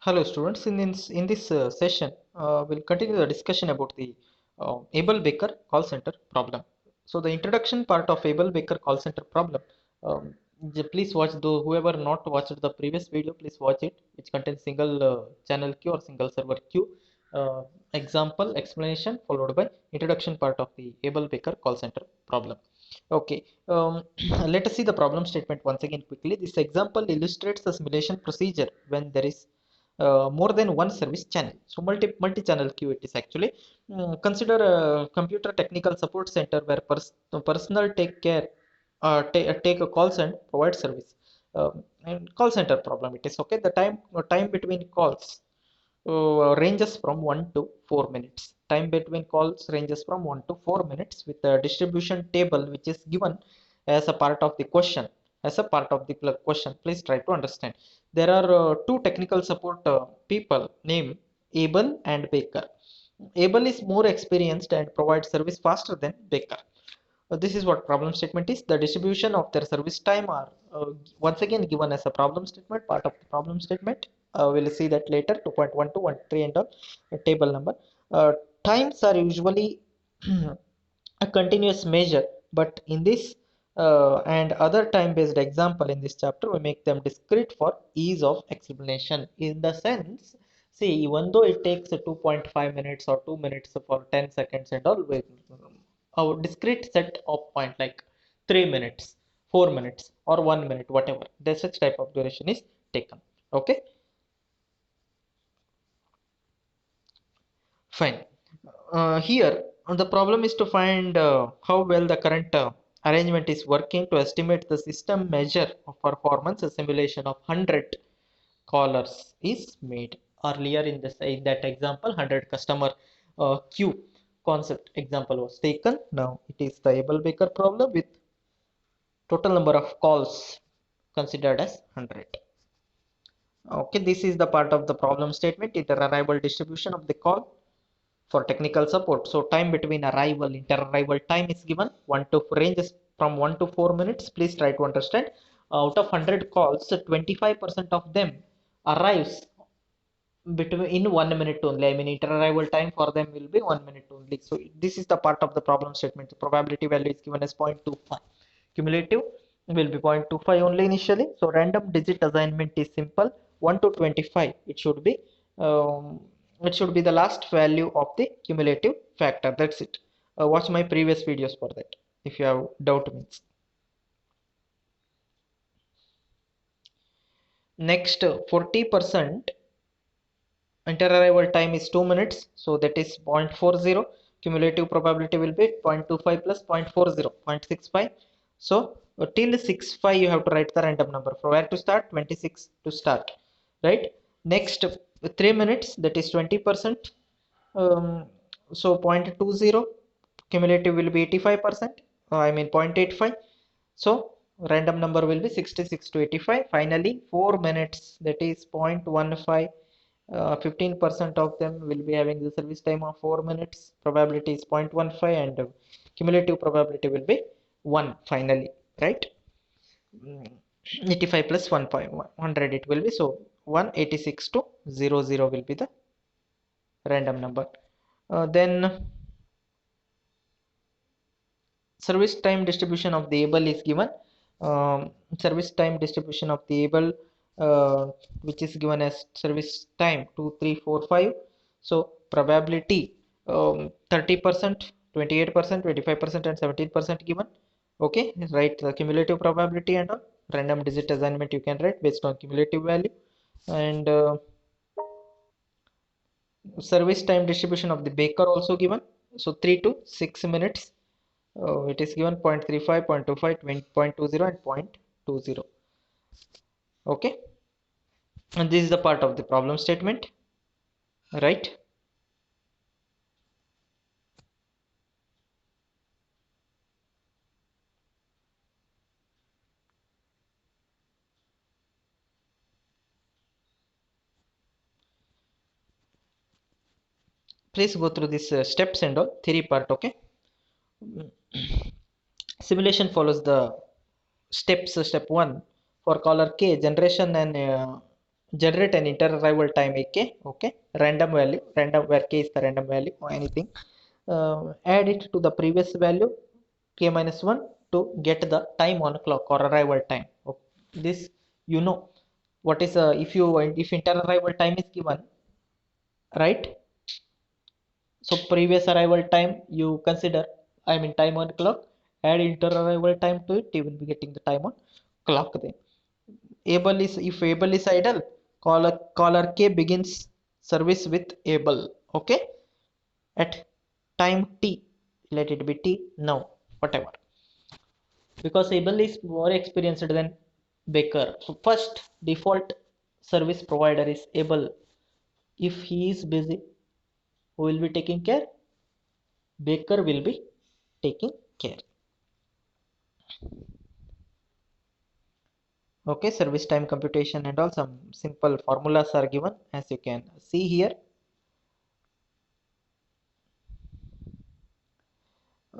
Hello students, in this session we'll continue the discussion about the Abel-Baker call center problem. So the introduction part of Abel-Baker call center problem, please watch whoever not watched the previous video, please watch it, which contains single channel queue or single server queue, uh, example explanation followed by introduction part of the Abel-Baker call center problem. Okay, let us see the problem statement once again quickly. This example illustrates the simulation procedure when there is more than one service channel. So multi-channel queue it is actually. Consider a computer technical support center where personnel take a calls and provide service. And call center problem it is okay. The time between calls ranges from 1 to 4 minutes. Time between calls ranges from 1 to 4 minutes with the distribution table which is given as a part of the question. As a part of the question, please try to understand. There are two technical support people named Abel and Baker. Abel is more experienced and provides service faster than Baker. This is what problem statement is. The distribution of their service time are once again given as a problem statement, part of the problem statement. We'll see that later. 2.1 to 1.3 and all table number. Times are usually a continuous measure, but in this and other time-based example in this chapter, we make them discrete for ease of explanation. In the sense, see, even though it takes 2.5 minutes or 2 minutes for 10 seconds and all, our discrete set of point like 3 minutes 4 minutes or 1 minute whatever the such type of duration is taken. Okay, fine. Here the problem is to find how well the current arrangement is working to estimate the system measure of performance. A simulation of 100 callers is made. Earlier in this in that example 100 customer queue concept example was taken. Now it is the Abel-Baker problem with total number of calls considered as 100. Okay, this is the part of the problem statement. Inter-arrival distribution of the call for technical support. So time between arrival, inter-arrival time is given. 1 to ranges from 1 to 4 minutes. Please try to understand. Out of 100 calls, 25% of them arrives between in 1 minute only. I mean, inter-arrival time for them will be 1 minute only. So this is the part of the problem statement. The probability value is given as 0.25. Cumulative will be 0.25 only initially. So random digit assignment is simple. 1 to 25. Um, it should be the last value of the cumulative factor. That's it. Watch my previous videos for that if you have doubt means. Next, 40% inter-arrival time is 2 minutes, so that is 0.40. Cumulative probability will be 0.25 plus 0.40, 0.65. So till 65 you have to write the random number. From where to start? 26 to start, right? Next, 3 minutes, that is 20%. So 0.20, cumulative will be 85%, I mean 0.85. So random number will be 66 to 85. Finally 4 minutes, that is 0.15. 15% of them will be having the service time of 4 minutes. Probability is 0.15 and cumulative probability will be 1 finally, right? 85 plus 100 it will be. So 186 to 00 will be the random number. Then service time distribution of the able is given. Service time distribution of the able, which is given as service time 2 3 4 5. So probability 30%, 28%, 25% and 17% given. Okay, write the cumulative probability and all. Random digit assignment you can write based on cumulative value. And service time distribution of the baker also given. So 3 to 6 minutes. It is given 0.35, 0.25, 0.20 and 0.20. Okay, and this is the part of the problem statement, right? Please go through these steps and all theory part. Okay, simulation follows the steps. Step 1, for caller K, generation and generate an inter-arrival time ak, okay, random value, random where k is the random value or anything, add it to the previous value k minus 1 to get the time on clock or arrival time. Okay. This you know what is if inter-arrival time is given, right? So previous arrival time you consider, I mean time on clock, add inter-arrival time to it, you will be getting the time on clock then. Able is, if able is idle, caller K begins service with able. Okay, at time T, let it be T now, whatever, because able is more experienced than Baker. So first default service provider is able. If he is busy, who will be taking care? Baker will be taking care. Okay, service time computation and all some simple formulas are given as you can see here.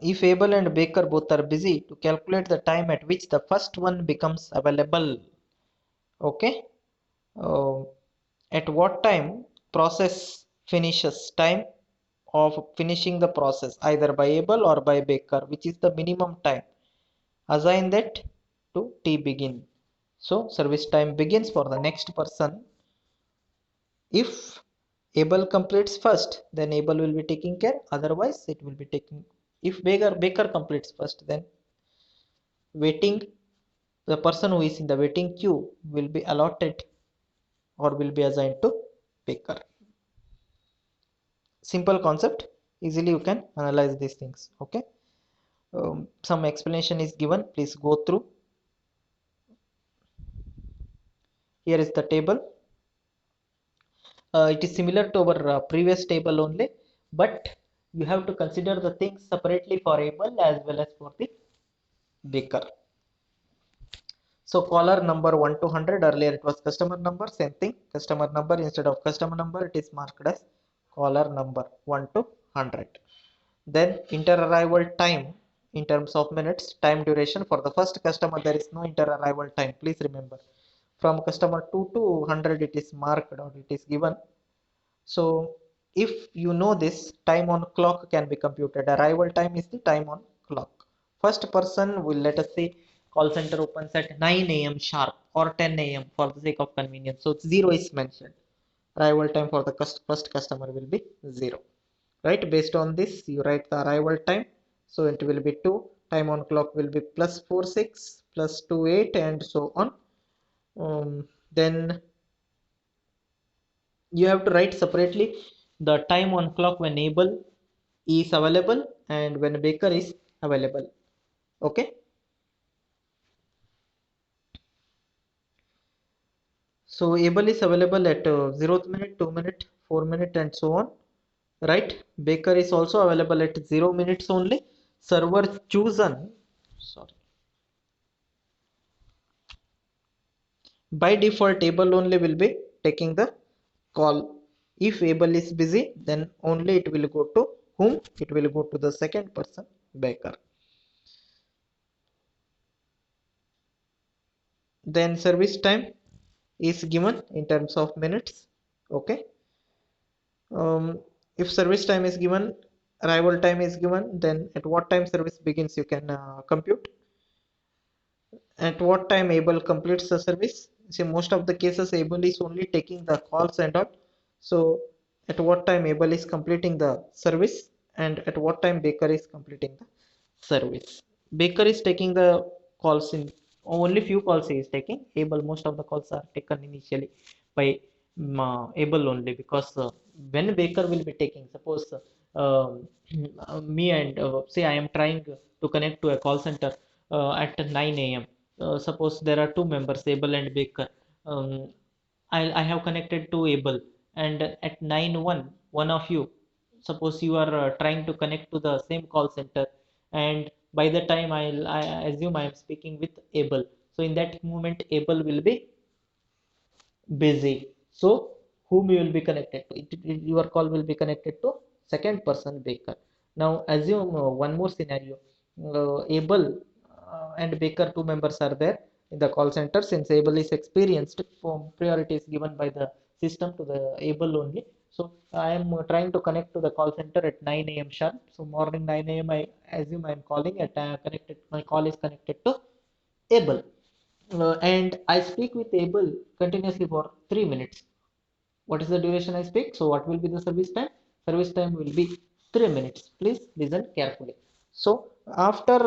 If Abel and Baker both are busy, to calculate the time at which the first one becomes available. Okay, uh, at what time process finishes, time of finishing the process either by Abel or by Baker, which is the minimum time, assign that to T begin. So service time begins for the next person. If Abel completes first, then Abel will be taking care, otherwise it will be taking, if Baker completes first, then waiting, the person who is in the waiting queue will be allotted or will be assigned to Baker. Simple concept, easily you can analyze these things. Okay, some explanation is given, please go through. Here is the table. It is similar to our previous table only, but you have to consider the things separately for Abel as well as for the Baker. So caller number 1 to 100, earlier it was customer number, same thing, customer number, instead of customer number it is marked as caller number 1 to 100. Then inter-arrival time in terms of minutes, time duration. For the first customer there is no inter-arrival time, please remember. From customer 2 to 100 it is marked or it is given. So if you know this, time on clock can be computed. Arrival time is the time on clock. First person will, let us say, call center opens at 9 a.m. sharp or 10 a.m. for the sake of convenience. So 0 is mentioned. Arrival time for the first customer will be 0. Right? Based on this, you write the arrival time. So it will be 2. Time on clock will be plus 46 plus 28 and so on. Then you have to write separately the time on clock when Abel is available and when Baker is available. Okay, so Abel is available at 0th minute, 2 minute, 4 minute and so on, right? Baker is also available at 0 minutes only. Server chosen, sorry, by default Abel only will be taking the call. If Abel is busy, then only it will go to whom? It will go to the second person, Baker. Then service time is given in terms of minutes. Okay, if service time is given, arrival time is given, then at what time service begins you can compute. At what time Able completes the service? See, most of the cases Able is only taking the calls and all. So at what time Able is completing the service and at what time Baker is completing the service? Baker is taking the calls in, only few calls he is taking. Able, most of the calls are taken initially by Able only, because when Baker will be taking, suppose me and say I am trying to connect to a call center at 9 a.m. Suppose there are two members, Able and Baker. Um, I have connected to Able, and at 9:01, one of you, suppose you are trying to connect to the same call center, and by the time I assume I am speaking with Able. So in that moment, Able will be busy. So whom you will be connected to? Your call will be connected to second person, Baker. Now assume one more scenario. Able and Baker, two members are there. in the call center. Since able is experienced, form priority is given by the system to the able only. So I am trying to connect to the call center at 9 a.m. sharp. So morning 9 a.m. I assume I am calling at connected. My call is connected to able, and I speak with able continuously for 3 minutes. What is the duration I speak? So what will be the service time? Service time will be 3 minutes. Please listen carefully. So after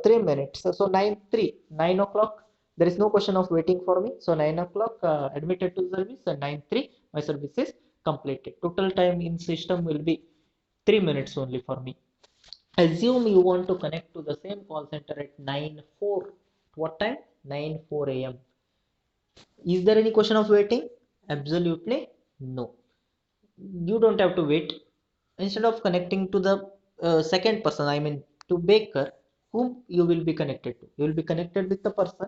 3 minutes, so 9 o'clock, there is no question of waiting for me. So 9 o'clock admitted to service, and 9:03 my service is completed. Total time in system will be 3 minutes only for me. Assume you want to connect to the same call center at 9:04. What time? 9:04 a.m. Is there any question of waiting? Absolutely no. You don't have to wait. Instead of connecting to the second person, I mean to baker, whom you will be connected to? You will be connected with the person,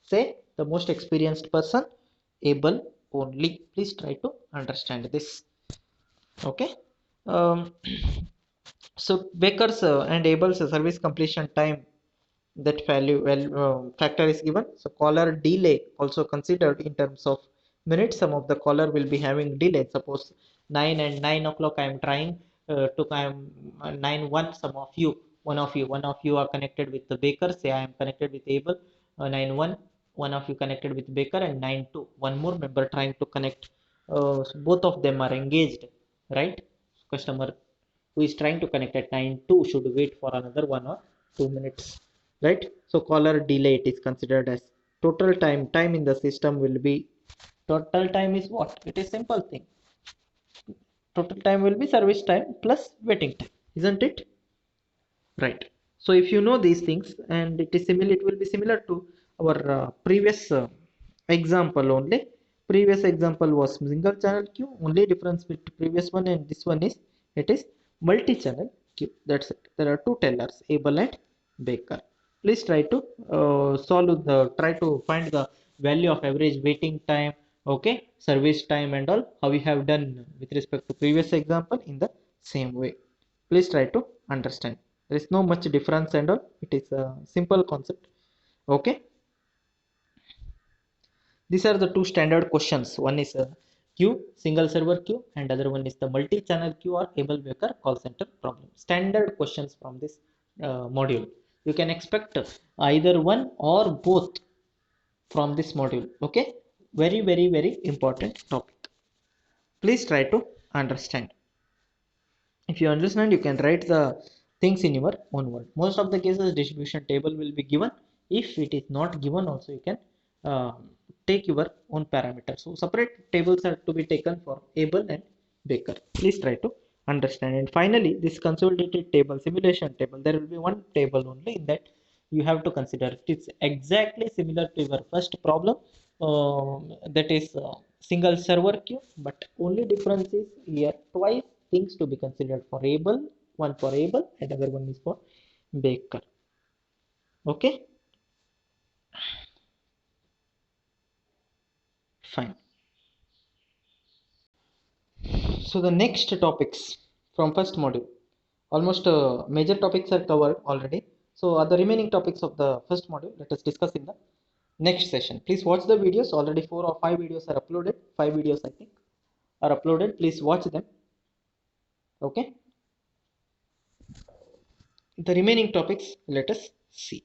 say the most experienced person, able only. Please try to understand this. Okay. Um, so bakers and able's service completion time, that value factor is given. So caller delay also considered in terms of minutes. Some of the caller will be having delay. Suppose 9 and 9 o'clock I am trying to I am 9 1. Some of you, one of you are connected with the baker. Say I am connected with able 9 1. One of you connected with baker, and 9 2. One more member trying to connect. So both of them are engaged, right? Customer who is trying to connect at 9:02 should wait for another 1 or 2 minutes, right? So caller delay, it is considered as total time in the system will be, total time is what? It is simple thing. Total time will be service time plus waiting time, isn't it? Right. So if you know these things, and it is similar, it will be similar to our previous example only. Previous example was single channel queue. Only difference between previous one and this one is it is multi-channel queue. That's it. There are two tellers, able and baker. Please try to try to find the value of average waiting time, okay, service time and all, how we have done with respect to previous example in the same way. Please try to understand. There is no much difference and all. It is a simple concept. Okay. These are the two standard questions. One is a queue, single server queue, and other one is the multi-channel queue or able baker call center problem. Standard questions from this module. You can expect either one or both from this module. Okay. Very, very, very important topic. Please try to understand. If you understand, you can write the things in your own word. Most of the cases distribution table will be given. If it is not given also, you can uh, take your own parameters. So separate tables are to be taken for able and baker. Please try to understand. And finally, this consolidated table, simulation table, there will be one table only. In that you have to consider it's exactly similar to your first problem, that is single server queue, but only difference is here twice things to be considered for able, one for able and other one is for baker. Okay, fine. So the next topics from first module, almost major topics are covered already. So are the remaining topics of the first module, let us discuss in the next session. Please watch the videos. Already 4 or 5 videos are uploaded. 5 videos I think are uploaded. Please watch them. Okay, the remaining topics let us see.